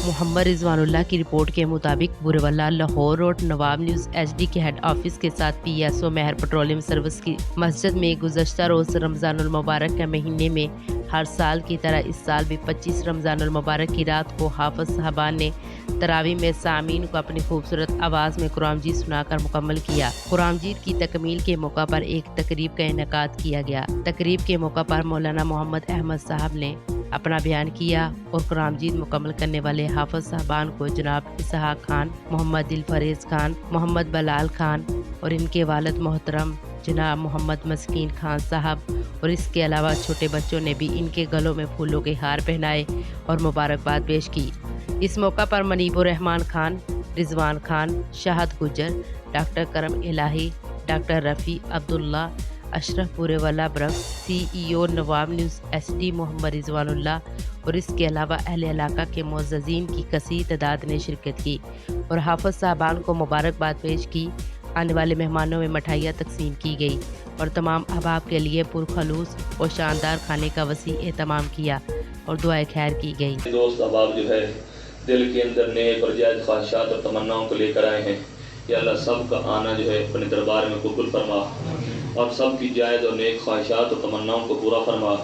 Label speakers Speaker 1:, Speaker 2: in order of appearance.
Speaker 1: محمد رضوان اللہ کی رپورٹ کے مطابق بورے لاہور روڈ نواب نیوز ایچ ڈی کے ہیڈ آفس کے ساتھ پی ایس او مہر پیٹرولیم سروس کی مسجد میں گزشتہ روز رمضان المبارک کے مہینے میں ہر سال کی طرح اس سال بھی 25 رمضان المبارک کی رات کو حافظ صاحبان نے تراویح میں سامعین کو اپنی خوبصورت آواز میں قرآن مجید سنا کر مکمل کیا۔ قرآن مجید کی تکمیل کے موقع پر ایک تقریب کا انعقاد کیا گیا۔ تقریب کے موقع پر مولانا محمد احمد صاحب نے اپنا بیان کیا اور قرآن مجید مکمل کرنے والے حافظ صاحبان کو جناب اسحاق خان، محمد دلفریز خان، محمد بلال خان اور ان کے والد محترم جناب محمد مسکین خان صاحب اور اس کے علاوہ چھوٹے بچوں نے بھی ان کے گلوں میں پھولوں کے ہار پہنائے اور مبارکباد پیش کی۔ اس موقع پر منیب الرحمان خان، رضوان خان، شاہد گجر، ڈاکٹر کرم الہی، ڈاکٹر رفیع عبداللہ، اشرف پورے والا برف، سی ای او نواب نیوز ایچ ڈی محمد رضوان اللہ اور اس کے علاوہ اہل علاقہ کے معززین کی کثیر تعداد نے شرکت کی اور حافظ صاحبان کو مبارکباد پیش کی۔ آنے والے مہمانوں میں مٹھائیاں تقسیم کی گئی اور تمام احباب کے لیے پرخلوص اور شاندار کھانے کا وسیع اہتمام کیا اور دعائے خیر کی گئی۔
Speaker 2: دوست احباب جو ہے دل کے اندر نیک اور جائز خواہشات اور تمناؤں کو لے کر آئے ہیں، یا اللہ سب کا آنا جو ہے اپنے دربار میں قبول فرما اور سب کی جائز اور نیک خواہشات اور تمناؤں کو پورا فرما۔